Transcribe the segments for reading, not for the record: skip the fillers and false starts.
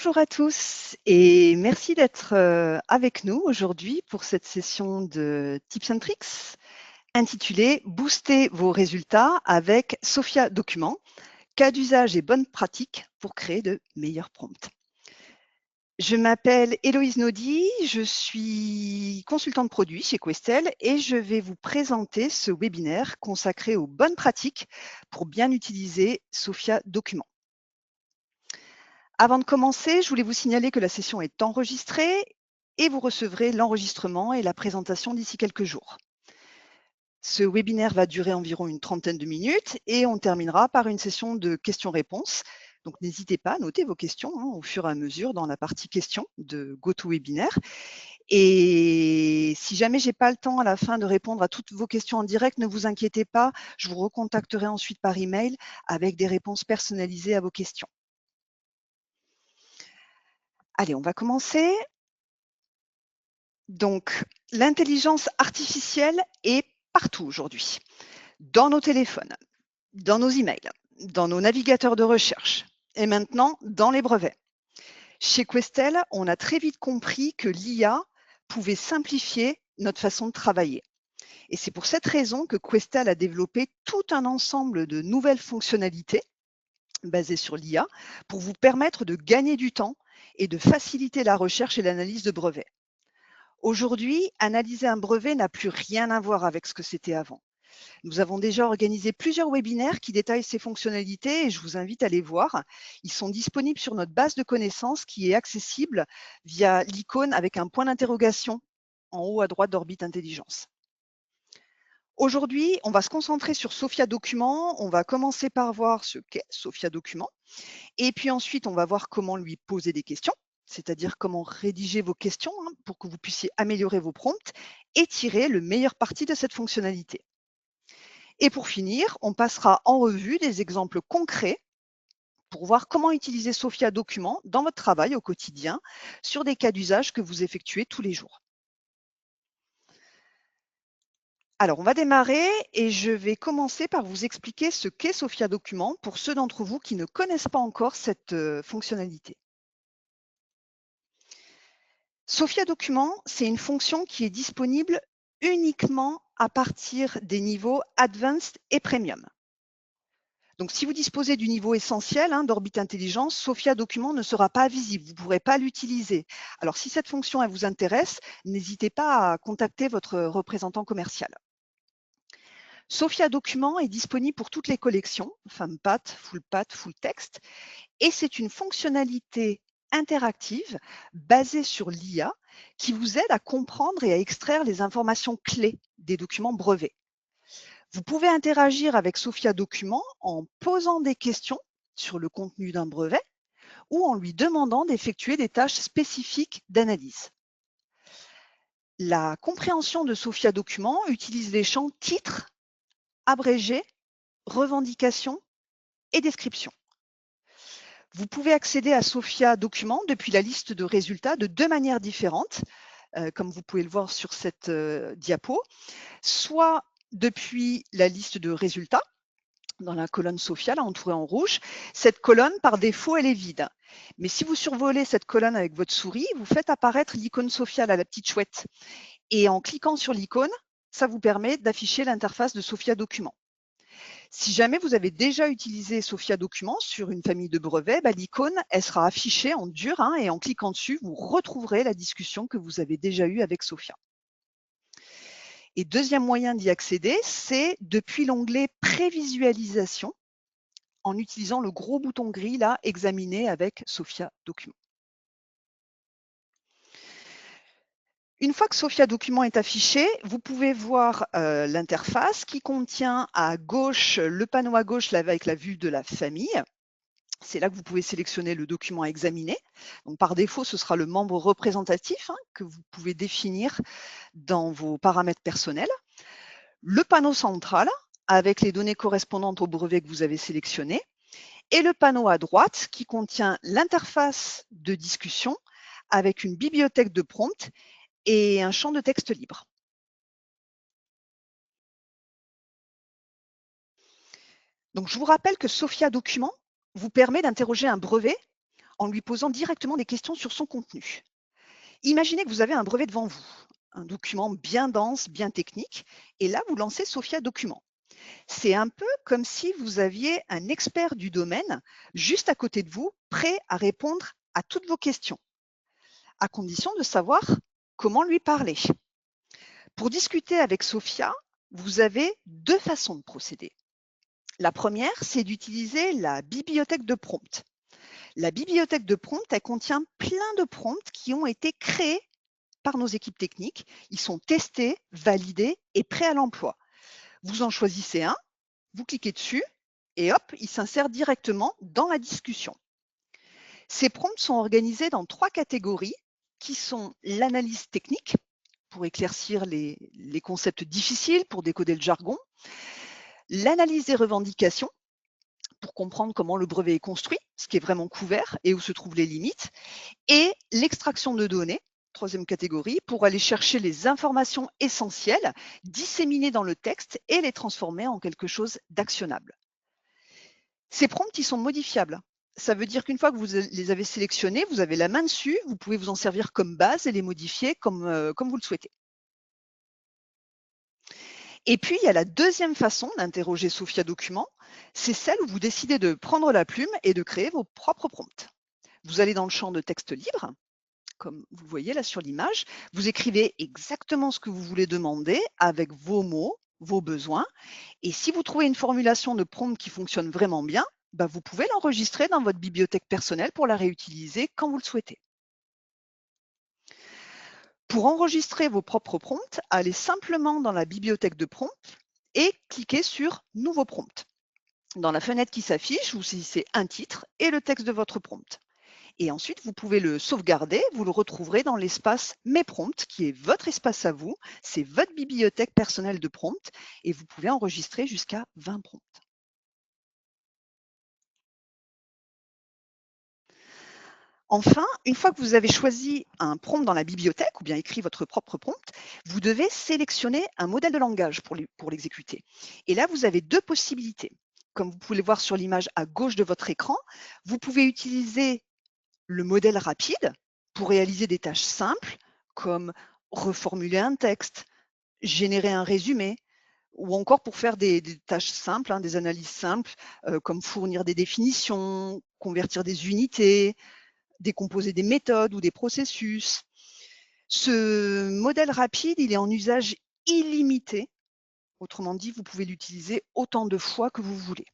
Bonjour à tous et merci d'être avec nous aujourd'hui pour cette session de Tips and Tricks intitulée Booster vos résultats avec Sophia Document, cas d'usage et bonnes pratiques pour créer de meilleurs prompts. Je m'appelle Héloïse Naudy, je suis consultante produit chez Questel et je vais vous présenter ce webinaire consacré aux bonnes pratiques pour bien utiliser Sophia Document. Avant de commencer, je voulais vous signaler que la session est enregistrée et vous recevrez l'enregistrement et la présentation d'ici quelques jours. Ce webinaire va durer environ une trentaine de minutes et on terminera par une session de questions-réponses. Donc n'hésitez pas à noter vos questions au fur et à mesure dans la partie questions de GoToWebinar. Et si jamais je n'ai pas le temps à la fin de répondre à toutes vos questions en direct, ne vous inquiétez pas, je vous recontacterai ensuite par email avec des réponses personnalisées à vos questions. Allez, on va commencer. Donc, l'intelligence artificielle est partout aujourd'hui, dans nos téléphones, dans nos emails, dans nos navigateurs de recherche et maintenant dans les brevets. Chez Questel, on a très vite compris que l'IA pouvait simplifier notre façon de travailler. Et c'est pour cette raison que Questel a développé tout un ensemble de nouvelles fonctionnalités basées sur l'IA pour vous permettre de gagner du temps et de faciliter la recherche et l'analyse de brevets. Aujourd'hui, analyser un brevet n'a plus rien à voir avec ce que c'était avant. Nous avons déjà organisé plusieurs webinaires qui détaillent ces fonctionnalités et je vous invite à les voir. Ils sont disponibles sur notre base de connaissances qui est accessible via l'icône avec un point d'interrogation en haut à droite d'Orbit Intelligence. Aujourd'hui, on va se concentrer sur Sophia Document. On va commencer par voir ce qu'est Sophia Document et puis ensuite, on va voir comment lui poser des questions, c'est-à-dire comment rédiger vos questions pour que vous puissiez améliorer vos prompts et tirer le meilleur parti de cette fonctionnalité. Et pour finir, on passera en revue des exemples concrets pour voir comment utiliser Sophia Document dans votre travail au quotidien sur des cas d'usage que vous effectuez tous les jours. Alors, on va démarrer et je vais commencer par vous expliquer ce qu'est Sophia Document pour ceux d'entre vous qui ne connaissent pas encore cette fonctionnalité. Sophia Document, c'est une fonction qui est disponible uniquement à partir des niveaux Advanced et Premium. Donc, si vous disposez du niveau essentiel d'Orbit Intelligence, Sophia Document ne sera pas visible, vous ne pourrez pas l'utiliser. Alors, si cette fonction elle vous intéresse, n'hésitez pas à contacter votre représentant commercial. Sophia Document est disponible pour toutes les collections, FemPath, FullPath, FullText, et c'est une fonctionnalité interactive basée sur l'IA qui vous aide à comprendre et à extraire les informations clés des documents brevets. Vous pouvez interagir avec Sophia Document en posant des questions sur le contenu d'un brevet ou en lui demandant d'effectuer des tâches spécifiques d'analyse. La compréhension de Sophia Document utilise les champs titre, abrégé, revendication et description. Vous pouvez accéder à Sophia Document depuis la liste de résultats de deux manières différentes, comme vous pouvez le voir sur cette diapo, soit depuis la liste de résultats, dans la colonne Sophia, là, entourée en rouge. Cette colonne, par défaut, elle est vide. Mais si vous survolez cette colonne avec votre souris, vous faites apparaître l'icône Sophia, là, la petite chouette. Et en cliquant sur l'icône, ça vous permet d'afficher l'interface de Sophia Document. Si jamais vous avez déjà utilisé Sophia Document sur une famille de brevets, l'icône, elle sera affichée en dur et en cliquant dessus, vous retrouverez la discussion que vous avez déjà eue avec Sophia. Et deuxième moyen d'y accéder, c'est depuis l'onglet Prévisualisation, en utilisant le gros bouton gris là, Examiner avec Sophia Document. Une fois que Sophia Document est affiché, vous pouvez voir l'interface qui contient à gauche, le panneau à gauche là, avec la vue de la famille. C'est là que vous pouvez sélectionner le document à examiner. Donc, par défaut, ce sera le membre représentatif que vous pouvez définir dans vos paramètres personnels. Le panneau central avec les données correspondantes au brevet que vous avez sélectionné. Et le panneau à droite qui contient l'interface de discussion avec une bibliothèque de prompts et un champ de texte libre. Donc, je vous rappelle que Sophia Document vous permet d'interroger un brevet en lui posant directement des questions sur son contenu. Imaginez que vous avez un brevet devant vous, un document bien dense, bien technique, et là, vous lancez Sophia Document. C'est un peu comme si vous aviez un expert du domaine juste à côté de vous, prêt à répondre à toutes vos questions, à condition de savoir comment lui parler. Pour discuter avec Sophia, vous avez deux façons de procéder. La première, c'est d'utiliser la bibliothèque de prompts. La bibliothèque de prompts, elle contient plein de prompts qui ont été créés par nos équipes techniques. Ils sont testés, validés et prêts à l'emploi. Vous en choisissez un, vous cliquez dessus et hop, il s'insère directement dans la discussion. Ces prompts sont organisés dans trois catégories qui sont l'analyse technique, pour éclaircir les concepts difficiles, pour décoder le jargon, l'analyse des revendications, pour comprendre comment le brevet est construit, ce qui est vraiment couvert et où se trouvent les limites, et l'extraction de données, troisième catégorie, pour aller chercher les informations essentielles disséminées dans le texte et les transformer en quelque chose d'actionnable. Ces prompts, ils sont modifiables. Ça veut dire qu'une fois que vous les avez sélectionnés, vous avez la main dessus, vous pouvez vous en servir comme base et les modifier comme vous le souhaitez. Et puis, il y a la deuxième façon d'interroger Sophia Document, c'est celle où vous décidez de prendre la plume et de créer vos propres prompts. Vous allez dans le champ de texte libre, comme vous le voyez là sur l'image, vous écrivez exactement ce que vous voulez demander avec vos mots, vos besoins, et si vous trouvez une formulation de prompt qui fonctionne vraiment bien, bah vous pouvez l'enregistrer dans votre bibliothèque personnelle pour la réutiliser quand vous le souhaitez. Pour enregistrer vos propres prompts, allez simplement dans la bibliothèque de prompts et cliquez sur « Nouveau prompt ». Dans la fenêtre qui s'affiche, vous saisissez un titre et le texte de votre prompt. Et ensuite, vous pouvez le sauvegarder, vous le retrouverez dans l'espace « Mes prompts » qui est votre espace à vous, c'est votre bibliothèque personnelle de prompts et vous pouvez enregistrer jusqu'à 20 prompts. Enfin, une fois que vous avez choisi un prompt dans la bibliothèque ou bien écrit votre propre prompt, vous devez sélectionner un modèle de langage pour l'exécuter. Et là, vous avez deux possibilités. Comme vous pouvez le voir sur l'image à gauche de votre écran, vous pouvez utiliser le modèle rapide pour réaliser des tâches simples comme reformuler un texte, générer un résumé, ou encore pour faire des tâches simples, des analyses simples, comme fournir des définitions, convertir des unités, décomposer des méthodes ou des processus. Ce modèle rapide, il est en usage illimité. Autrement dit, vous pouvez l'utiliser autant de fois que vous voulez.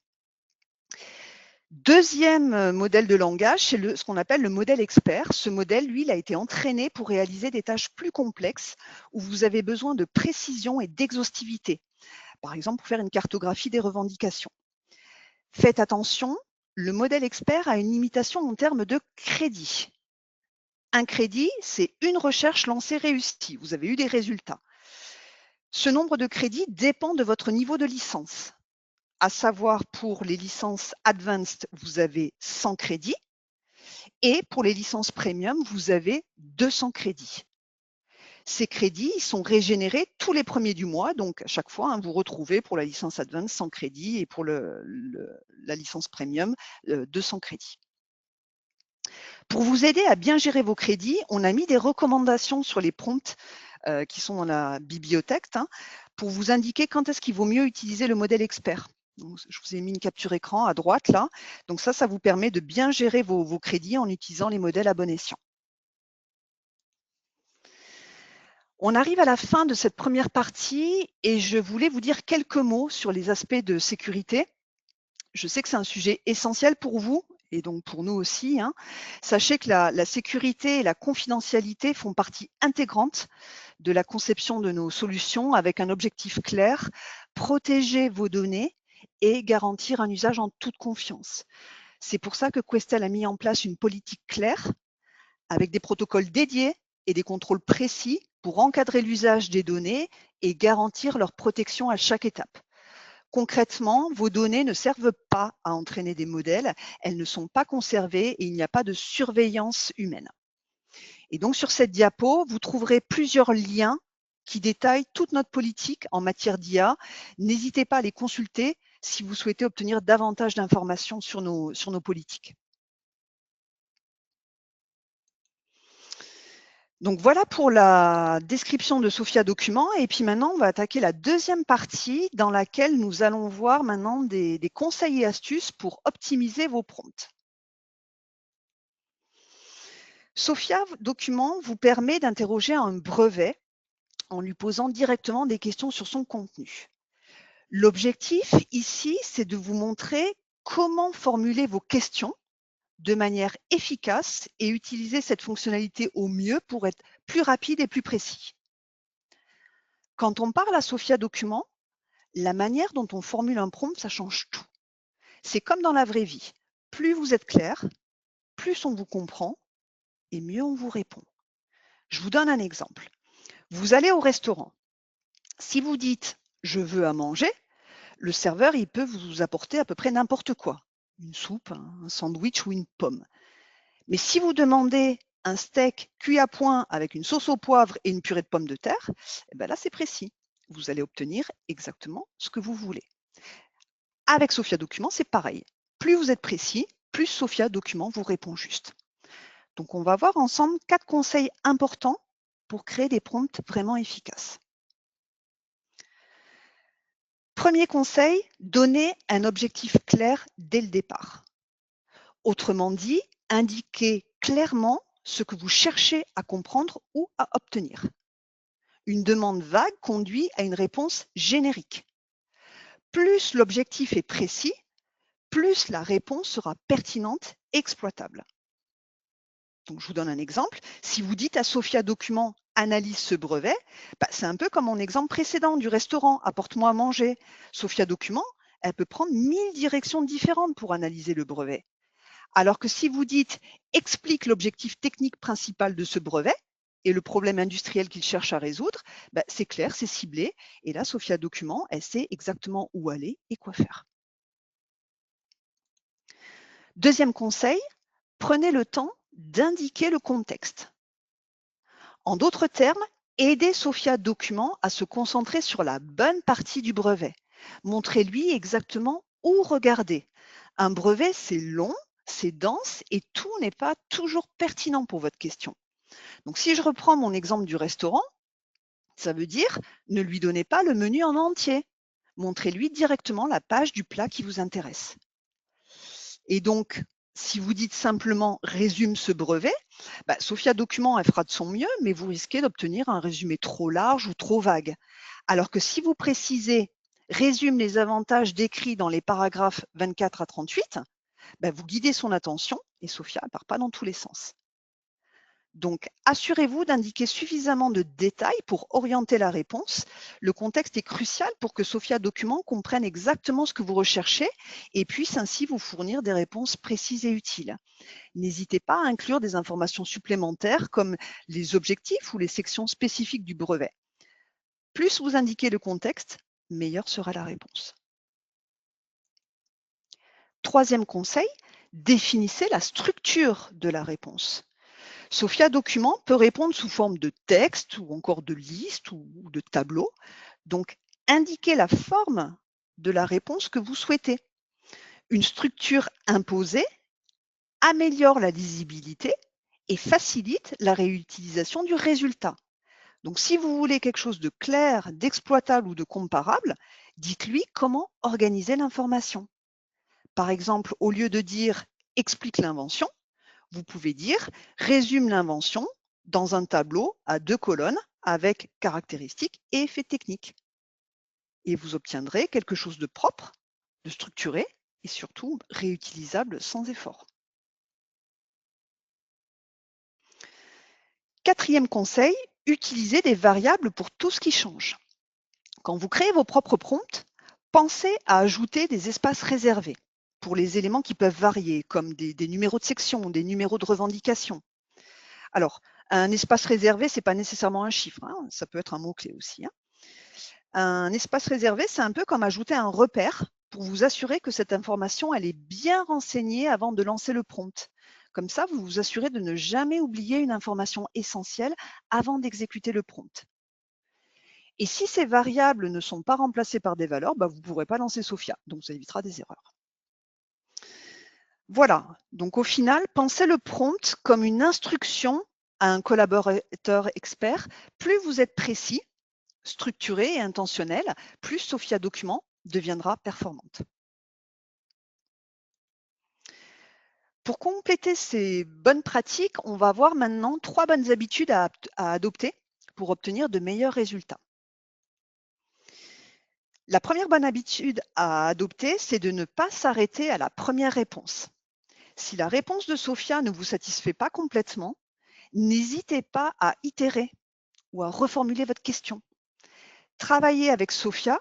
Deuxième modèle de langage, c'est ce qu'on appelle le modèle expert. Ce modèle, lui, il a été entraîné pour réaliser des tâches plus complexes où vous avez besoin de précision et d'exhaustivité. Par exemple, pour faire une cartographie des revendications. Faites attention, le modèle expert a une limitation en termes de crédit. Un crédit, c'est une recherche lancée réussie. Vous avez eu des résultats. Ce nombre de crédits dépend de votre niveau de licence. À savoir, pour les licences Advanced, vous avez 100 crédits et pour les licences Premium, vous avez 200 crédits. Ces crédits ils sont régénérés tous les premiers du mois, donc à chaque fois, vous retrouvez pour la licence Advanced 100 crédits et pour la licence Premium 200 crédits. Pour vous aider à bien gérer vos crédits, on a mis des recommandations sur les prompts qui sont dans la bibliothèque pour vous indiquer quand est-ce qu'il vaut mieux utiliser le modèle expert. Donc, je vous ai mis une capture écran à droite là. Donc ça vous permet de bien gérer vos crédits en utilisant les modèles à bon escient. On arrive à la fin de cette première partie et je voulais vous dire quelques mots sur les aspects de sécurité. Je sais que c'est un sujet essentiel pour vous et donc pour nous aussi. Sachez que la sécurité et la confidentialité font partie intégrante de la conception de nos solutions avec un objectif clair, protéger vos données et garantir un usage en toute confiance. C'est pour ça que Questel a mis en place une politique claire avec des protocoles dédiés et des contrôles précis pour encadrer l'usage des données et garantir leur protection à chaque étape. Concrètement, vos données ne servent pas à entraîner des modèles, elles ne sont pas conservées et il n'y a pas de surveillance humaine. Et donc sur cette diapo, vous trouverez plusieurs liens qui détaillent toute notre politique en matière d'IA. N'hésitez pas à les consulter si vous souhaitez obtenir davantage d'informations sur nos politiques. Donc voilà pour la description de Sophia Document. Et puis maintenant, on va attaquer la deuxième partie dans laquelle nous allons voir maintenant des conseils et astuces pour optimiser vos prompts. Sophia Document vous permet d'interroger un brevet en lui posant directement des questions sur son contenu. L'objectif ici, c'est de vous montrer comment formuler vos questions de manière efficace et utiliser cette fonctionnalité au mieux pour être plus rapide et plus précis. Quand on parle à Sophia Document, la manière dont on formule un prompt, ça change tout. C'est comme dans la vraie vie. Plus vous êtes clair, plus on vous comprend et mieux on vous répond. Je vous donne un exemple. Vous allez au restaurant. Si vous dites « je veux à manger », le serveur, il peut vous apporter à peu près n'importe quoi. Une soupe, un sandwich ou une pomme. Mais si vous demandez un steak cuit à point avec une sauce au poivre et une purée de pommes de terre, eh ben là, c'est précis. Vous allez obtenir exactement ce que vous voulez. Avec Sophia Document, c'est pareil. Plus vous êtes précis, plus Sophia Document vous répond juste. Donc, on va voir ensemble 4 conseils importants pour créer des prompts vraiment efficaces. Premier conseil, donnez un objectif clair dès le départ. Autrement dit, indiquez clairement ce que vous cherchez à comprendre ou à obtenir. Une demande vague conduit à une réponse générique. Plus l'objectif est précis, plus la réponse sera pertinente et exploitable. Donc, je vous donne un exemple. Si vous dites à Sophia Document « analyse ce brevet », c'est un peu comme mon exemple précédent du restaurant « apporte-moi à manger ». Sophia Document, elle peut prendre 1000 directions différentes pour analyser le brevet. Alors que si vous dites « explique l'objectif technique principal de ce brevet » et le problème industriel qu'il cherche à résoudre, c'est clair, c'est ciblé. Et là, Sophia Document, elle sait exactement où aller et quoi faire. Deuxième conseil, prenez le temps d'indiquer le contexte. En d'autres termes, aidez Sophia Document à se concentrer sur la bonne partie du brevet. Montrez-lui exactement où regarder. Un brevet, c'est long, c'est dense et tout n'est pas toujours pertinent pour votre question. Donc, si je reprends mon exemple du restaurant, ça veut dire ne lui donnez pas le menu en entier. Montrez-lui directement la page du plat qui vous intéresse. Et donc, si vous dites simplement « résume ce brevet », Sophia Document, elle fera de son mieux, mais vous risquez d'obtenir un résumé trop large ou trop vague. Alors que si vous précisez « résume les avantages décrits dans les paragraphes 24 à 38 », vous guidez son attention et Sophia ne part pas dans tous les sens. Donc, assurez-vous d'indiquer suffisamment de détails pour orienter la réponse. Le contexte est crucial pour que Sophia Document comprenne exactement ce que vous recherchez et puisse ainsi vous fournir des réponses précises et utiles. N'hésitez pas à inclure des informations supplémentaires comme les objectifs ou les sections spécifiques du brevet. Plus vous indiquez le contexte, meilleure sera la réponse. Troisième conseil, définissez la structure de la réponse. Sophia Document peut répondre sous forme de texte ou encore de liste ou de tableau. Donc, indiquez la forme de la réponse que vous souhaitez. Une structure imposée améliore la lisibilité et facilite la réutilisation du résultat. Donc, si vous voulez quelque chose de clair, d'exploitable ou de comparable, dites-lui comment organiser l'information. Par exemple, au lieu de dire « explique l'invention », vous pouvez dire « résume l'invention » dans un tableau à 2 colonnes avec caractéristiques et effets techniques. Et vous obtiendrez quelque chose de propre, de structuré et surtout réutilisable sans effort. Quatrième conseil, utilisez des variables pour tout ce qui change. Quand vous créez vos propres prompts, pensez à ajouter des espaces réservés pour les éléments qui peuvent varier, comme des numéros de section, des numéros de revendication. Alors, un espace réservé, ce n'est pas nécessairement un chiffre, ça peut être un mot-clé aussi. Un espace réservé, c'est un peu comme ajouter un repère pour vous assurer que cette information, elle est bien renseignée avant de lancer le prompt. Comme ça, vous vous assurez de ne jamais oublier une information essentielle avant d'exécuter le prompt. Et si ces variables ne sont pas remplacées par des valeurs, vous ne pourrez pas lancer Sophia, donc ça évitera des erreurs. Voilà, donc au final, pensez le prompt comme une instruction à un collaborateur expert, plus vous êtes précis, structuré et intentionnel, plus Sophia Document deviendra performante. Pour compléter ces bonnes pratiques, on va voir maintenant 3 bonnes habitudes à adopter pour obtenir de meilleurs résultats. La première bonne habitude à adopter, c'est de ne pas s'arrêter à la première réponse. Si la réponse de Sophia ne vous satisfait pas complètement, n'hésitez pas à itérer ou à reformuler votre question. Travailler avec Sophia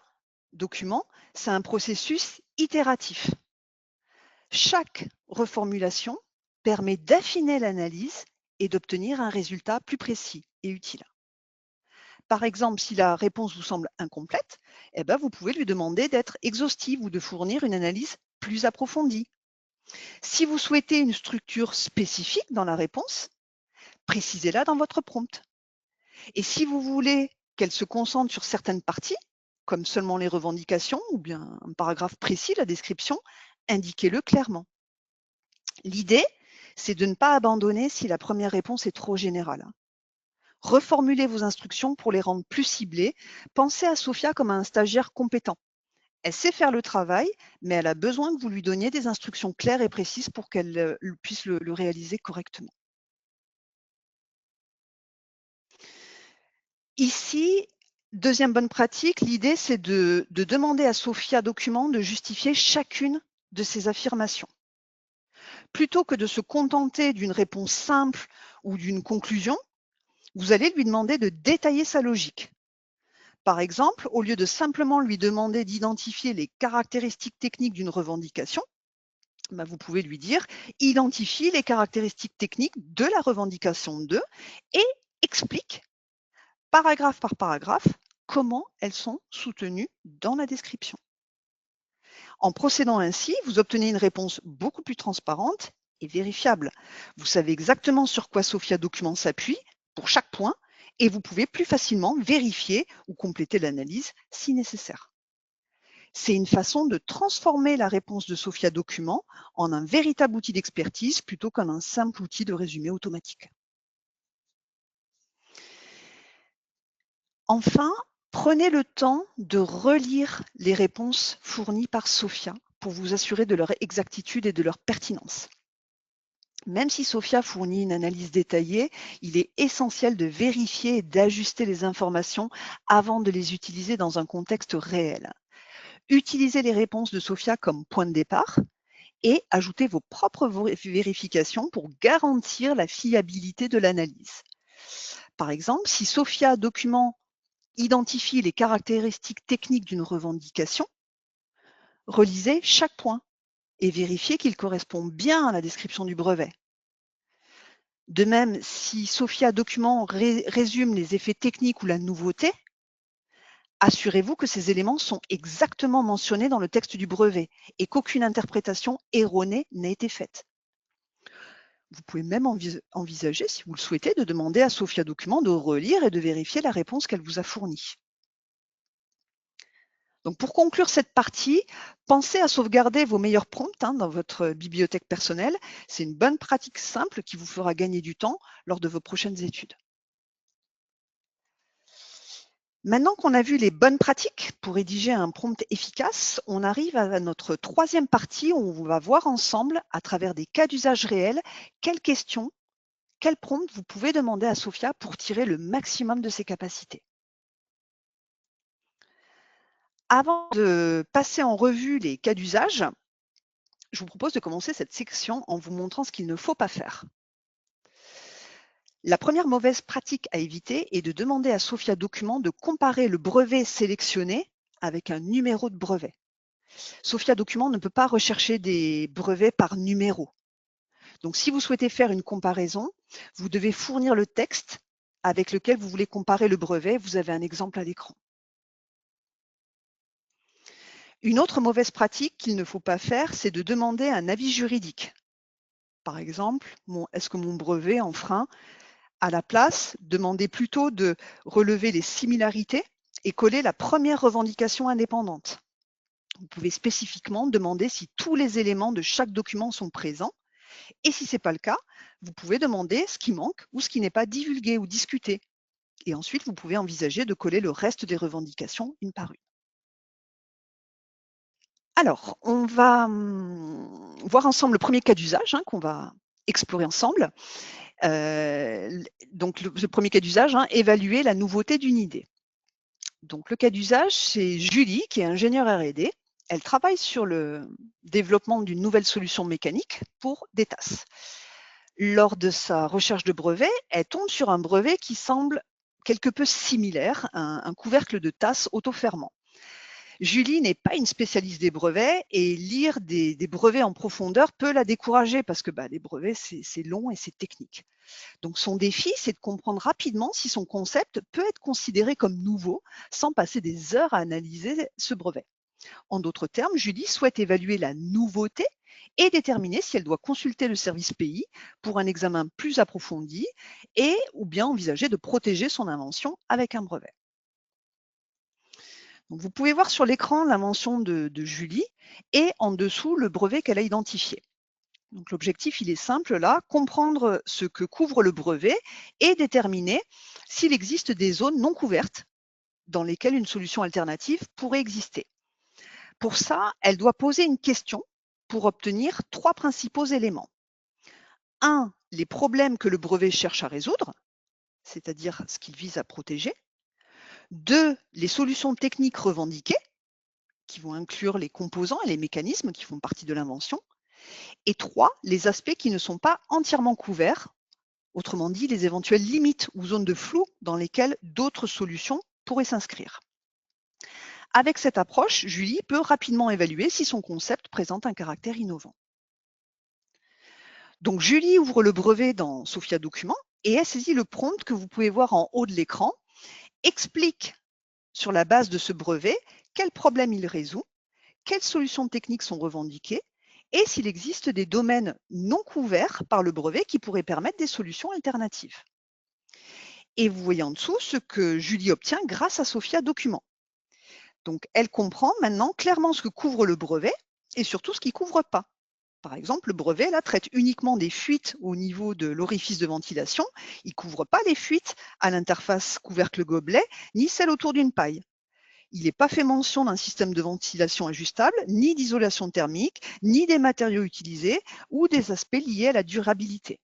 Document, c'est un processus itératif. Chaque reformulation permet d'affiner l'analyse et d'obtenir un résultat plus précis et utile. Par exemple, si la réponse vous semble incomplète, vous pouvez lui demander d'être exhaustive ou de fournir une analyse plus approfondie. Si vous souhaitez une structure spécifique dans la réponse, précisez-la dans votre prompt. Et si vous voulez qu'elle se concentre sur certaines parties, comme seulement les revendications ou bien un paragraphe précis, la description, indiquez-le clairement. L'idée, c'est de ne pas abandonner si la première réponse est trop générale. Reformulez vos instructions pour les rendre plus ciblées. Pensez à Sophia comme un stagiaire compétent. Elle sait faire le travail, mais elle a besoin que vous lui donniez des instructions claires et précises pour qu'elle puisse le réaliser correctement. Ici, deuxième bonne pratique, l'idée c'est de demander à Sophia Document de justifier chacune de ses affirmations. Plutôt que de se contenter d'une réponse simple ou d'une conclusion, vous allez lui demander de détailler sa logique. Par exemple, au lieu de simplement lui demander d'identifier les caractéristiques techniques d'une revendication, vous pouvez lui dire « Identifie les caractéristiques techniques de la revendication 2 et explique, paragraphe par paragraphe, comment elles sont soutenues dans la description. » En procédant ainsi, vous obtenez une réponse beaucoup plus transparente et vérifiable. Vous savez exactement sur quoi Sophia Document s'appuie pour chaque point et vous pouvez plus facilement vérifier ou compléter l'analyse si nécessaire. C'est une façon de transformer la réponse de Sophia Document en un véritable outil d'expertise plutôt qu'en un simple outil de résumé automatique. Enfin, prenez le temps de relire les réponses fournies par Sophia pour vous assurer de leur exactitude et de leur pertinence. Même si Sophia fournit une analyse détaillée, il est essentiel de vérifier et d'ajuster les informations avant de les utiliser dans un contexte réel. Utilisez les réponses de Sophia comme point de départ et ajoutez vos propres vérifications pour garantir la fiabilité de l'analyse. Par exemple, si Sophia Document identifie les caractéristiques techniques d'une revendication, relisez chaque point et vérifiez qu'il correspond bien à la description du brevet. De même, si Sophia Document résume les effets techniques ou la nouveauté, assurez-vous que ces éléments sont exactement mentionnés dans le texte du brevet et qu'aucune interprétation erronée n'a été faite. Vous pouvez même envisager, si vous le souhaitez, de demander à Sophia Document de relire et de vérifier la réponse qu'elle vous a fournie. Donc pour conclure cette partie, pensez à sauvegarder vos meilleurs prompts dans votre bibliothèque personnelle. C'est une bonne pratique simple qui vous fera gagner du temps lors de vos prochaines études. Maintenant qu'on a vu les bonnes pratiques pour rédiger un prompt efficace, on arrive à notre troisième partie où on va voir ensemble, à travers des cas d'usage réels, quelles questions, quel prompt vous pouvez demander à Sophia pour tirer le maximum de ses capacités. Avant de passer en revue les cas d'usage, je vous propose de commencer cette section en vous montrant ce qu'il ne faut pas faire. La première mauvaise pratique à éviter est de demander à Sophia Document de comparer le brevet sélectionné avec un numéro de brevet. Sophia Document ne peut pas rechercher des brevets par numéro. Donc, si vous souhaitez faire une comparaison, vous devez fournir le texte avec lequel vous voulez comparer le brevet. Vous avez un exemple à l'écran. Une autre mauvaise pratique qu'il ne faut pas faire, c'est de demander un avis juridique. Par exemple, est-ce que mon brevet enfreint? À la place, demandez plutôt de relever les similarités et coller la première revendication indépendante. Vous pouvez spécifiquement demander si tous les éléments de chaque document sont présents Et si ce n'est pas le cas, vous pouvez demander ce qui manque ou ce qui n'est pas divulgué ou discuté. Et ensuite, vous pouvez envisager de coller le reste des revendications une par une. Alors, on va voir ensemble le premier cas d'usage qu'on va explorer ensemble. Donc, le premier cas d'usage, évaluer la nouveauté d'une idée. Donc, le cas d'usage, c'est Julie, qui est ingénieure R&D. Elle travaille sur le développement d'une nouvelle solution mécanique pour des tasses. Lors de sa recherche de brevet, elle tombe sur un brevet qui semble quelque peu similaire, un couvercle de tasse auto-fermant. Julie n'est pas une spécialiste des brevets et lire des brevets en profondeur peut la décourager parce que les brevets, c'est long et c'est technique. Donc son défi, c'est de comprendre rapidement si son concept peut être considéré comme nouveau sans passer des heures à analyser ce brevet. En d'autres termes, Julie souhaite évaluer la nouveauté et déterminer si elle doit consulter le service pays pour un examen plus approfondi et ou bien envisager de protéger son invention avec un brevet. Donc, vous pouvez voir sur l'écran la mention de Julie et en dessous le brevet qu'elle a identifié. Donc, l'objectif, il est simple là, comprendre ce que couvre le brevet et déterminer s'il existe des zones non couvertes dans lesquelles une solution alternative pourrait exister. Pour ça, elle doit poser une question pour obtenir 3 principaux éléments. 1, les problèmes que le brevet cherche à résoudre, c'est-à-dire ce qu'il vise à protéger. 2, les solutions techniques revendiquées, qui vont inclure les composants et les mécanismes qui font partie de l'invention. Et 3, les aspects qui ne sont pas entièrement couverts, autrement dit les éventuelles limites ou zones de flou dans lesquelles d'autres solutions pourraient s'inscrire. Avec cette approche, Julie peut rapidement évaluer si son concept présente un caractère innovant. Donc Julie ouvre le brevet dans Sophia Documents et elle saisit le prompt que vous pouvez voir en haut de l'écran, explique sur la base de ce brevet quel problème il résout, quelles solutions techniques sont revendiquées et s'il existe des domaines non couverts par le brevet qui pourraient permettre des solutions alternatives. Et vous voyez en dessous ce que Julie obtient grâce à Sophia Documents. Donc, elle comprend maintenant clairement ce que couvre le brevet et surtout ce qu'il ne couvre pas. Par exemple, le brevet là, traite uniquement des fuites au niveau de l'orifice de ventilation. Il ne couvre pas les fuites à l'interface couvercle-gobelet, ni celles autour d'une paille. Il n'est pas fait mention d'un système de ventilation ajustable, ni d'isolation thermique, ni des matériaux utilisés ou des aspects liés à la durabilité.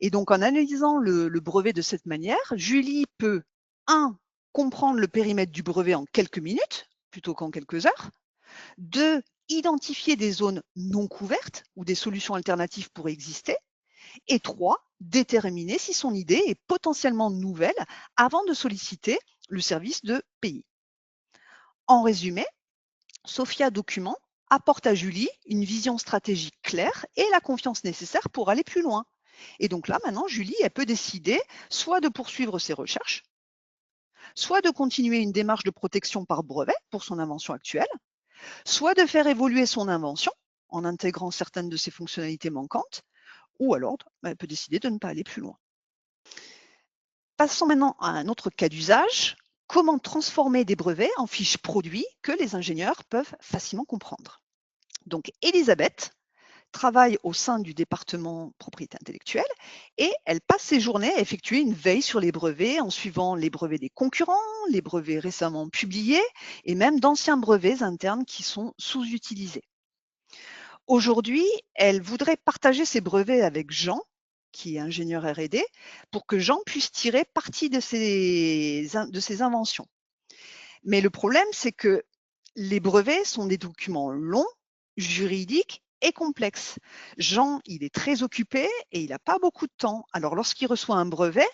Et donc, en analysant le brevet de cette manière, Julie peut, 1, comprendre le périmètre du brevet en quelques minutes plutôt qu'en quelques heures. 2, identifier des zones non couvertes où des solutions alternatives pourraient exister. Et 3, déterminer si son idée est potentiellement nouvelle avant de solliciter le service de pays. En résumé, Sophia Documents apporte à Julie une vision stratégique claire et la confiance nécessaire pour aller plus loin. Et donc là, maintenant, Julie, elle peut décider soit de poursuivre ses recherches, soit de continuer une démarche de protection par brevet pour son invention actuelle, soit de faire évoluer son invention en intégrant certaines de ses fonctionnalités manquantes, ou alors elle peut décider de ne pas aller plus loin. Passons maintenant à un autre cas d'usage. Comment transformer des brevets en fiches produits que les ingénieurs peuvent facilement comprendre. Donc, Elisabeth travaille au sein du département propriété intellectuelle et elle passe ses journées à effectuer une veille sur les brevets en suivant les brevets des concurrents, les brevets récemment publiés et même d'anciens brevets internes qui sont sous-utilisés. Aujourd'hui, elle voudrait partager ses brevets avec Jean, qui est ingénieur R&D, pour que Jean puisse tirer parti de ses inventions. Mais le problème, c'est que les brevets sont des documents longs, juridiques et complexes. Jean, il est très occupé et il n'a pas beaucoup de temps. Alors, lorsqu'il reçoit un brevet,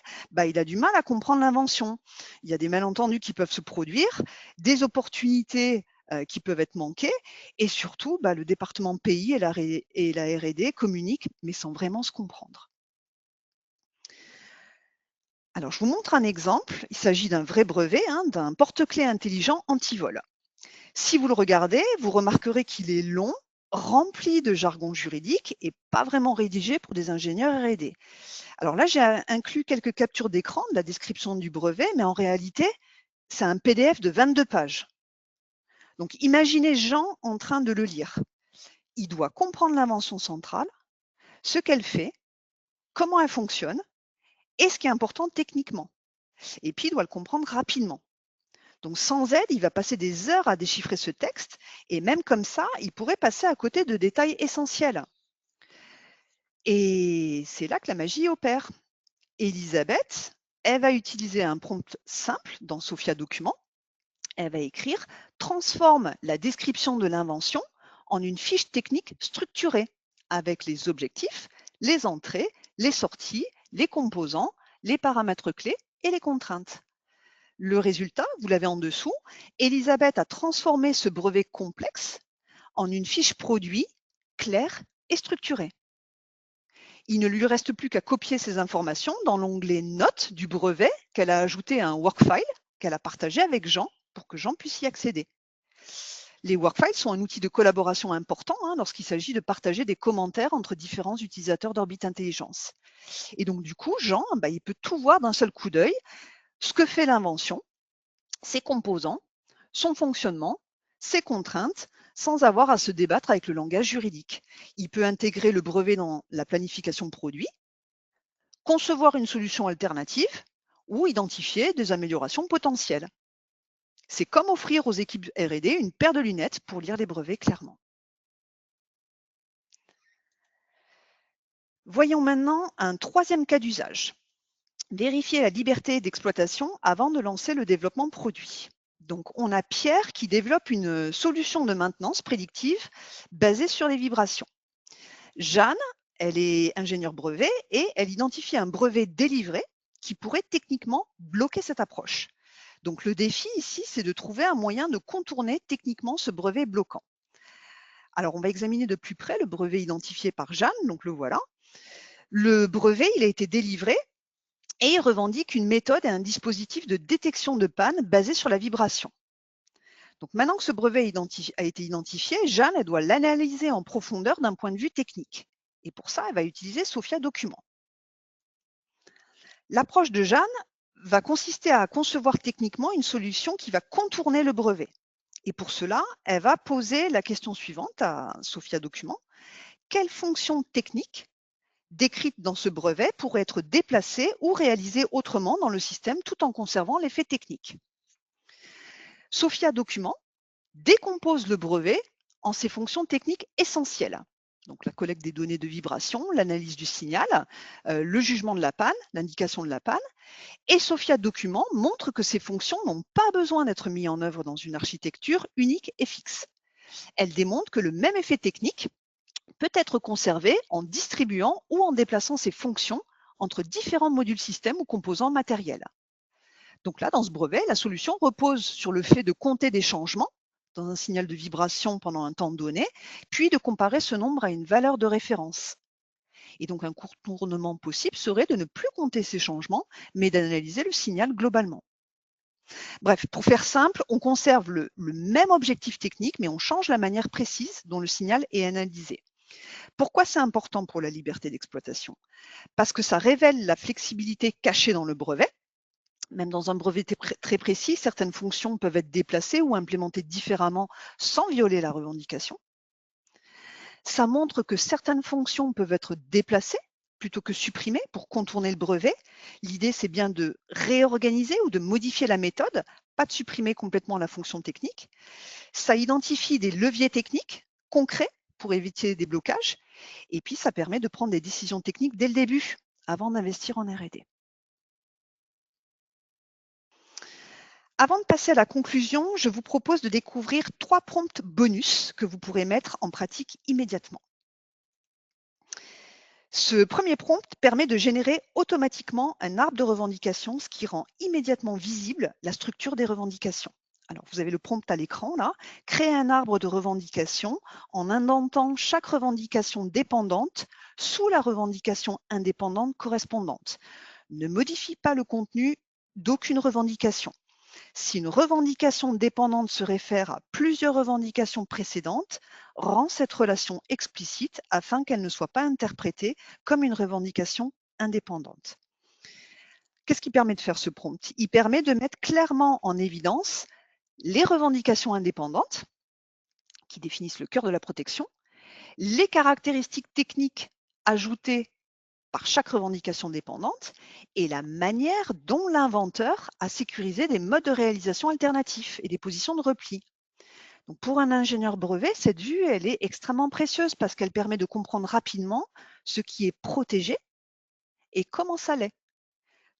il a du mal à comprendre l'invention. Il y a des malentendus qui peuvent se produire, des opportunités qui peuvent être manquées et surtout, le département pays et la R&D communiquent, mais sans vraiment se comprendre. Alors, je vous montre un exemple. Il s'agit d'un vrai brevet, d'un porte-clés intelligent anti-vol. Si vous le regardez, vous remarquerez qu'il est long, rempli de jargon juridique et pas vraiment rédigé pour des ingénieurs R&D. Alors là, j'ai inclus quelques captures d'écran de la description du brevet, mais en réalité, c'est un PDF de 22 pages. Donc, imaginez Jean en train de le lire. Il doit comprendre l'invention centrale, ce qu'elle fait, comment elle fonctionne et ce qui est important techniquement. Et puis, il doit le comprendre rapidement. Donc, sans aide, il va passer des heures à déchiffrer ce texte et même comme ça, il pourrait passer à côté de détails essentiels. Et c'est là que la magie opère. Elisabeth, elle va utiliser un prompt simple dans Sophia Document. Elle va écrire « Transforme la description de l'invention en une fiche technique structurée avec les objectifs, les entrées, les sorties, les composants, les paramètres clés et les contraintes. » Le résultat, vous l'avez en dessous, Elisabeth a transformé ce brevet complexe en une fiche produit claire et structurée. Il ne lui reste plus qu'à copier ces informations dans l'onglet Notes du brevet qu'elle a ajouté à un workfile qu'elle a partagé avec Jean pour que Jean puisse y accéder. Les workfiles sont un outil de collaboration important lorsqu'il s'agit de partager des commentaires entre différents utilisateurs d'Orbit Intelligence. Et donc du coup, Jean, il peut tout voir d'un seul coup d'œil, ce que fait l'invention, ses composants, son fonctionnement, ses contraintes, sans avoir à se débattre avec le langage juridique. Il peut intégrer le brevet dans la planification produit, concevoir une solution alternative ou identifier des améliorations potentielles. C'est comme offrir aux équipes R&D une paire de lunettes pour lire les brevets clairement. Voyons maintenant un troisième cas d'usage. Vérifier la liberté d'exploitation avant de lancer le développement produit. Donc, on a Pierre qui développe une solution de maintenance prédictive basée sur les vibrations. Jeanne, elle est ingénieure brevet et elle identifie un brevet délivré qui pourrait techniquement bloquer cette approche. Donc, le défi ici, c'est de trouver un moyen de contourner techniquement ce brevet bloquant. Alors, on va examiner de plus près le brevet identifié par Jeanne, donc le voilà. Le brevet, il a été délivré et il revendique une méthode et un dispositif de détection de panne basé sur la vibration. Donc maintenant que ce brevet a été identifié, Jeanne elle doit l'analyser en profondeur d'un point de vue technique. Et pour ça, elle va utiliser Sophia Document. L'approche de Jeanne va consister à concevoir techniquement une solution qui va contourner le brevet. Et pour cela, elle va poser la question suivante à Sophia Document. Quelle fonction technique décrite dans ce brevet pourrait être déplacée ou réalisée autrement dans le système tout en conservant l'effet technique? Sophia Document décompose le brevet en ses fonctions techniques essentielles. Donc la collecte des données de vibration, l'analyse du signal, le jugement de la panne, l'indication de la panne. Et Sophia Document montre que ces fonctions n'ont pas besoin d'être mises en œuvre dans une architecture unique et fixe. Elle démontre que le même effet technique peut être conservé en distribuant ou en déplaçant ces fonctions entre différents modules système ou composants matériels. Donc là, dans ce brevet, la solution repose sur le fait de compter des changements dans un signal de vibration pendant un temps donné, puis de comparer ce nombre à une valeur de référence. Et donc un contournement possible serait de ne plus compter ces changements, mais d'analyser le signal globalement. Bref, pour faire simple, on conserve le même objectif technique, mais on change la manière précise dont le signal est analysé. Pourquoi c'est important pour la liberté d'exploitation? Parce que ça révèle la flexibilité cachée dans le brevet. Même dans un brevet très précis, certaines fonctions peuvent être déplacées ou implémentées différemment sans violer la revendication. Ça montre que certaines fonctions peuvent être déplacées plutôt que supprimées pour contourner le brevet. L'idée, c'est bien de réorganiser ou de modifier la méthode, pas de supprimer complètement la fonction technique. Ça identifie des leviers techniques concrets pour éviter des blocages. Et puis, ça permet de prendre des décisions techniques dès le début, avant d'investir en R&D. Avant de passer à la conclusion, je vous propose de découvrir 3 prompts bonus que vous pourrez mettre en pratique immédiatement. Ce premier prompt permet de générer automatiquement un arbre de revendications, ce qui rend immédiatement visible la structure des revendications. Alors, vous avez le prompt à l'écran là. Créer un arbre de revendications en indentant chaque revendication dépendante sous la revendication indépendante correspondante. Ne modifie pas le contenu d'aucune revendication. Si une revendication dépendante se réfère à plusieurs revendications précédentes, rend cette relation explicite afin qu'elle ne soit pas interprétée comme une revendication indépendante. Qu'est-ce qui permet de faire ce prompt? Il permet de mettre clairement en évidence les revendications indépendantes qui définissent le cœur de la protection, les caractéristiques techniques ajoutées par chaque revendication dépendante et la manière dont l'inventeur a sécurisé des modes de réalisation alternatifs et des positions de repli. Donc pour un ingénieur brevet, cette vue, elle est extrêmement précieuse parce qu'elle permet de comprendre rapidement ce qui est protégé et comment ça l'est.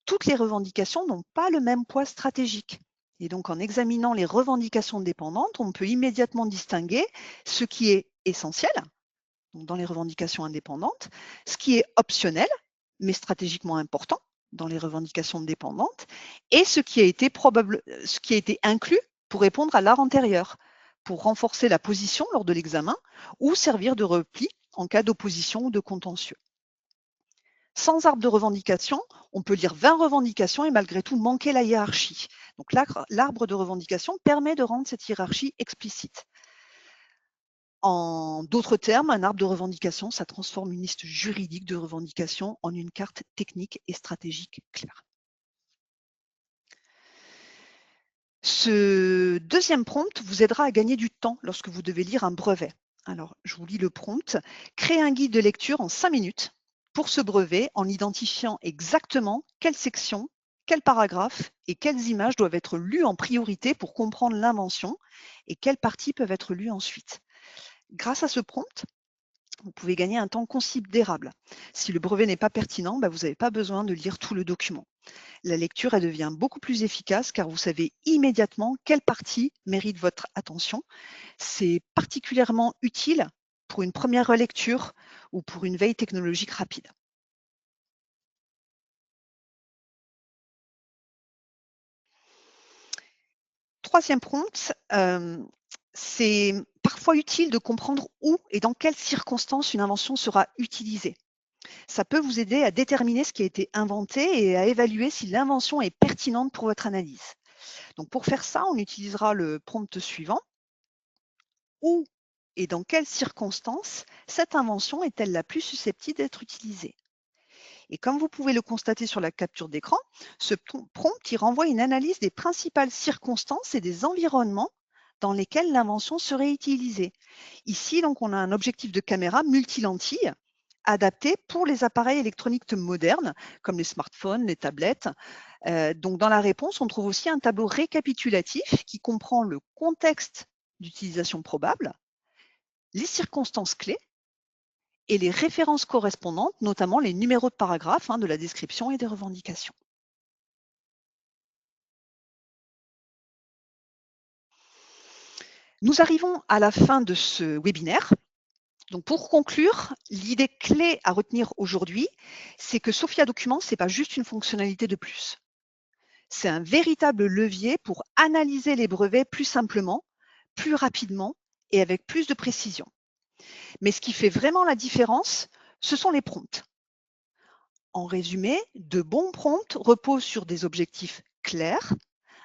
Toutes les revendications n'ont pas le même poids stratégique. Et donc en examinant les revendications dépendantes, on peut immédiatement distinguer ce qui est essentiel, donc dans les revendications indépendantes, ce qui est optionnel, mais stratégiquement important dans les revendications dépendantes, et ce qui a été inclus pour répondre à l'art antérieur, pour renforcer la position lors de l'examen ou servir de repli en cas d'opposition ou de contentieux. Sans arbre de revendication, on peut lire 20 revendications et malgré tout manquer la hiérarchie. Donc l'arbre de revendication permet de rendre cette hiérarchie explicite. En d'autres termes, un arbre de revendication, ça transforme une liste juridique de revendications en une carte technique et stratégique claire. Ce deuxième prompt vous aidera à gagner du temps lorsque vous devez lire un brevet. Alors, je vous lis le prompt. Créez un guide de lecture en 5 minutes pour ce brevet en identifiant exactement quelle section, quel paragraphe et quelles images doivent être lues en priorité pour comprendre l'invention et quelles parties peuvent être lues ensuite. Grâce à ce prompt, vous pouvez gagner un temps considérable. Si le brevet n'est pas pertinent, vous n'avez pas besoin de lire tout le document. La lecture, elle devient beaucoup plus efficace car vous savez immédiatement quelle partie mérite votre attention. C'est particulièrement utile pour une première relecture ou pour une veille technologique rapide. Troisième prompt, c'est parfois utile de comprendre où et dans quelles circonstances une invention sera utilisée. Ça peut vous aider à déterminer ce qui a été inventé et à évaluer si l'invention est pertinente pour votre analyse. Donc pour faire ça, on utilisera le prompt suivant. Où et dans quelles circonstances cette invention est-elle la plus susceptible d'être utilisée? Et comme vous pouvez le constater sur la capture d'écran, ce prompt y renvoie une analyse des principales circonstances et des environnements dans lesquels l'invention serait utilisée. Ici, donc, on a un objectif de caméra multilentilles adapté pour les appareils électroniques modernes, comme les smartphones, les tablettes. Donc, dans la réponse, on trouve aussi un tableau récapitulatif qui comprend le contexte d'utilisation probable, les circonstances clés et les références correspondantes, notamment les numéros de paragraphe de la description et des revendications. Nous arrivons à la fin de ce webinaire. Donc pour conclure, l'idée clé à retenir aujourd'hui, c'est que Sophia Document, ce n'est pas juste une fonctionnalité de plus. C'est un véritable levier pour analyser les brevets plus simplement, plus rapidement et avec plus de précision. Mais ce qui fait vraiment la différence, ce sont les prompts. En résumé, de bons prompts reposent sur des objectifs clairs,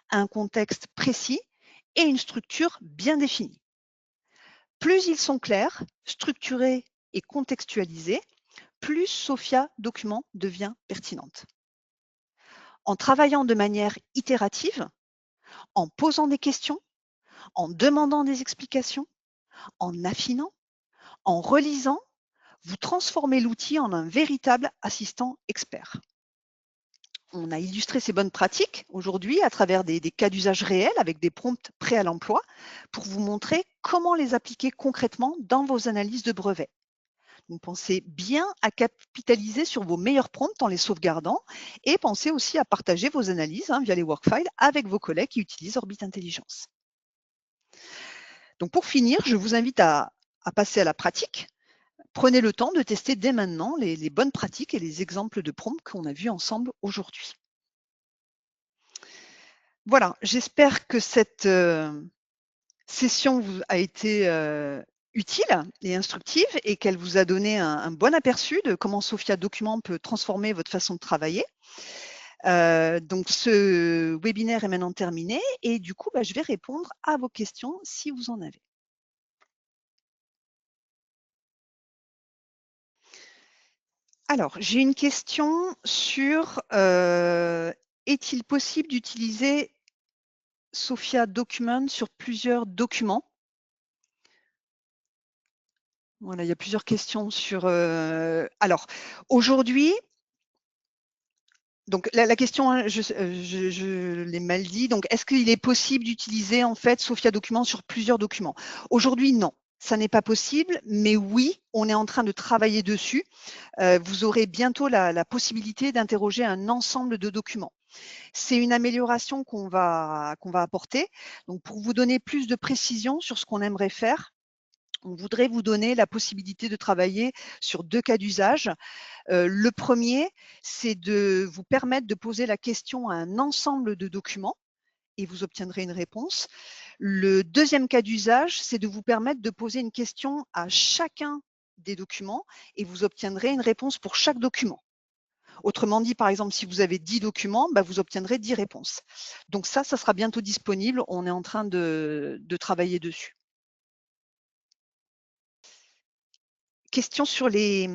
un contexte précis et une structure bien définie. Plus ils sont clairs, structurés et contextualisés, plus Sophia Document devient pertinente. En travaillant de manière itérative, en posant des questions, en demandant des explications, en affinant, en relisant, vous transformez l'outil en un véritable assistant expert. On a illustré ces bonnes pratiques aujourd'hui à travers des cas d'usage réels avec des prompts prêts à l'emploi pour vous montrer comment les appliquer concrètement dans vos analyses de brevets. Donc, pensez bien à capitaliser sur vos meilleurs prompts en les sauvegardant et pensez aussi à partager vos analyses via les workfiles avec vos collègues qui utilisent Orbit Intelligence. Donc pour finir, je vous invite à passer à la pratique. Prenez le temps de tester dès maintenant les bonnes pratiques et les exemples de prompts qu'on a vus ensemble aujourd'hui. Voilà, j'espère que cette session vous a été utile et instructive et qu'elle vous a donné un bon aperçu de comment Sophia Document peut transformer votre façon de travailler. Donc ce webinaire est maintenant terminé et du coup, je vais répondre à vos questions si vous en avez. Alors, j'ai une question sur est-il possible d'utiliser Sophia Document sur plusieurs documents? Voilà, il y a plusieurs questions sur… alors, aujourd'hui, donc la question, hein, je l'ai mal dit, donc est-ce qu'il est possible d'utiliser en fait Sophia Document sur plusieurs documents? Aujourd'hui, non. Ça n'est pas possible, mais oui, on est en train de travailler dessus. Vous aurez bientôt la possibilité d'interroger un ensemble de documents. C'est une amélioration qu'on va apporter. Donc, pour vous donner plus de précision sur ce qu'on aimerait faire, on voudrait vous donner la possibilité de travailler sur 2 cas d'usage. Le premier, c'est de vous permettre de poser la question à un ensemble de documents et vous obtiendrez une réponse. Le deuxième cas d'usage, c'est de vous permettre de poser une question à chacun des documents et vous obtiendrez une réponse pour chaque document. Autrement dit, par exemple, si vous avez 10 documents, bah, vous obtiendrez 10 réponses. Donc ça sera bientôt disponible. On est en train de travailler dessus. Question sur les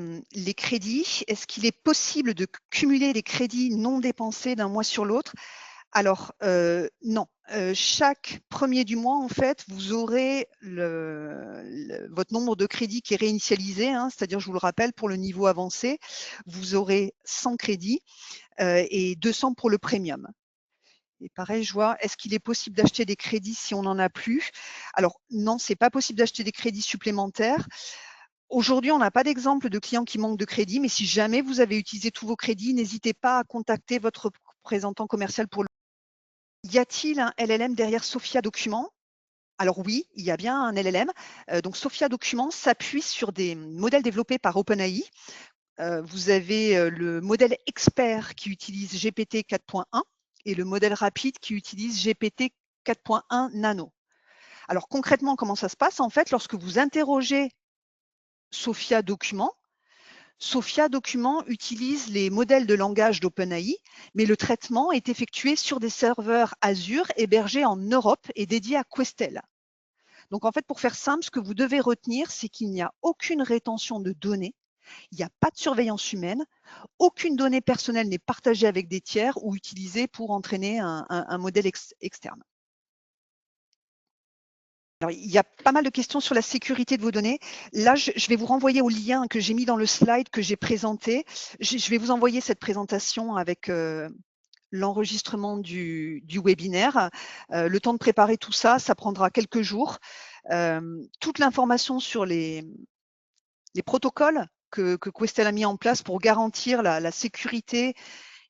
crédits. Est-ce qu'il est possible de cumuler les crédits non dépensés d'un mois sur l'autre? Alors, non. Chaque premier du mois, en fait, vous aurez votre nombre de crédits qui est réinitialisé, hein, c'est-à-dire, je vous le rappelle, pour le niveau avancé, vous aurez 100 crédits et 200 pour le premium. Et pareil, je vois, est-ce qu'il est possible d'acheter des crédits si on n'en a plus? Alors non, c'est pas possible d'acheter des crédits supplémentaires. Aujourd'hui, on n'a pas d'exemple de clients qui manquent de crédit, mais si jamais vous avez utilisé tous vos crédits, n'hésitez pas à contacter votre représentant commercial pour le… Y a-t-il un LLM derrière Sophia Document? Alors oui, il y a bien un LLM. Donc Sophia Document s'appuie sur des modèles développés par OpenAI. Vous avez le modèle expert qui utilise GPT 4.1 et le modèle rapide qui utilise GPT 4.1 Nano. Alors concrètement, comment ça se passe? En fait, lorsque vous interrogez Sophia Document utilise les modèles de langage d'OpenAI, mais le traitement est effectué sur des serveurs Azure hébergés en Europe et dédiés à Questel. Donc en fait, pour faire simple, ce que vous devez retenir, c'est qu'il n'y a aucune rétention de données, il n'y a pas de surveillance humaine, aucune donnée personnelle n'est partagée avec des tiers ou utilisée pour entraîner un modèle externe. Alors, il y a pas mal de questions sur la sécurité de vos données. Là, je vais vous renvoyer au lien que j'ai mis dans le slide que j'ai présenté. Je vais vous envoyer cette présentation avec l'enregistrement du webinaire. Le temps de préparer tout ça, ça prendra quelques jours. Toute l'information sur les protocoles que Questel a mis en place pour garantir la sécurité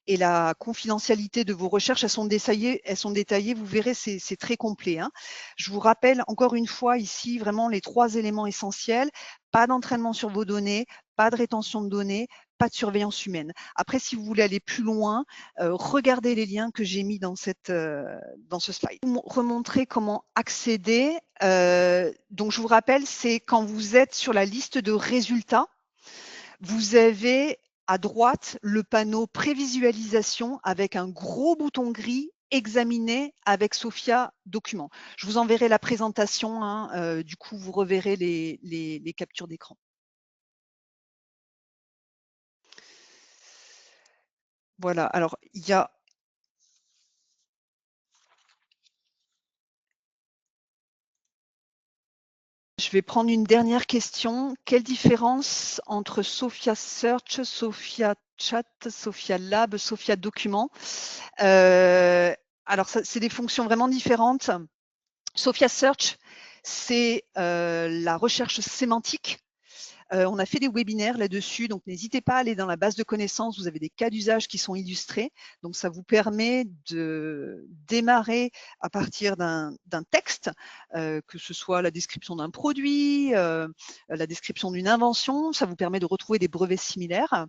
et la confidentialité de vos recherches, elles sont détaillées, vous verrez, c'est très complet, hein. Je vous rappelle encore une fois ici vraiment les 3 éléments essentiels, pas d'entraînement sur vos données, pas de rétention de données, pas de surveillance humaine. Après, si vous voulez aller plus loin, regardez les liens que j'ai mis dans ce slide. Je vais vous remontrer comment accéder. Donc, je vous rappelle, c'est quand vous êtes sur la liste de résultats, vous avez à droite le panneau prévisualisation avec un gros bouton gris examiner avec Sophia Document. Je vous enverrai la présentation, hein, du coup vous reverrez les captures d'écran. Voilà, alors il y a… Je vais prendre une dernière question. Quelle différence entre Sophia Search, Sophia Chat, Sophia Lab, Sophia Document? Alors, c'est des fonctions vraiment différentes. Sophia Search, c'est la recherche sémantique. On a fait des webinaires là-dessus, donc n'hésitez pas à aller dans la base de connaissances. Vous avez des cas d'usage qui sont illustrés. Donc, ça vous permet de démarrer à partir d'un texte, que ce soit la description d'un produit, la description d'une invention. Ça vous permet de retrouver des brevets similaires.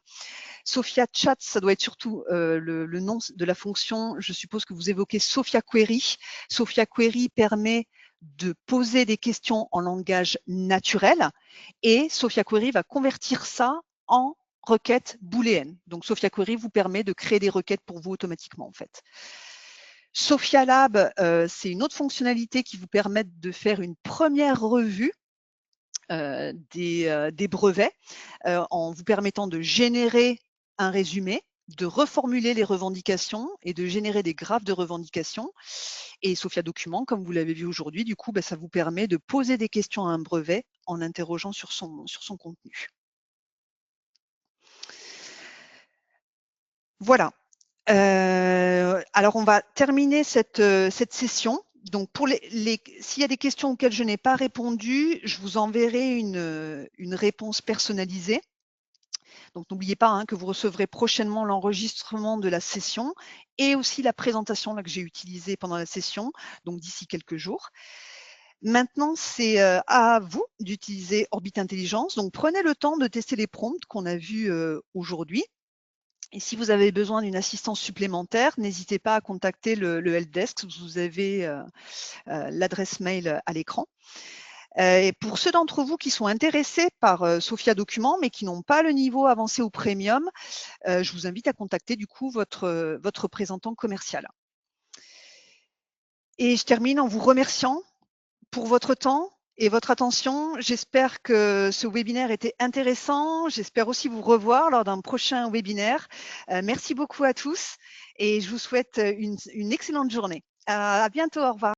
Sophia Chat, ça doit être surtout le nom de la fonction. Je suppose que vous évoquez Sophia Query. Sophia Query permet de poser des questions en langage naturel et Sophia Query va convertir ça en requête booléenne. Donc Sophia Query vous permet de créer des requêtes pour vous automatiquement en fait. Sophia Lab, c'est une autre fonctionnalité qui vous permet de faire une première revue des brevets en vous permettant de générer un résumé de reformuler les revendications et de générer des graphes de revendications. Et Sophia Document, comme vous l'avez vu aujourd'hui, du coup, ça vous permet de poser des questions à un brevet en interrogeant sur son contenu. Voilà. Alors, on va terminer cette session. Donc, s'il y a des questions auxquelles je n'ai pas répondu, je vous enverrai une réponse personnalisée. Donc, n'oubliez pas que vous recevrez prochainement l'enregistrement de la session et aussi la présentation que j'ai utilisée pendant la session, donc d'ici quelques jours. Maintenant, c'est à vous d'utiliser Orbit Intelligence. Donc, prenez le temps de tester les prompts qu'on a vus aujourd'hui. Et si vous avez besoin d'une assistance supplémentaire, n'hésitez pas à contacter le helpdesk. Vous avez l'adresse mail à l'écran. Et pour ceux d'entre vous qui sont intéressés par Sophia Document, mais qui n'ont pas le niveau avancé ou premium, je vous invite à contacter du coup votre représentant commercial. Et je termine en vous remerciant pour votre temps et votre attention. J'espère que ce webinaire était intéressant. J'espère aussi vous revoir lors d'un prochain webinaire. Merci beaucoup à tous et je vous souhaite une excellente journée. À bientôt, au revoir.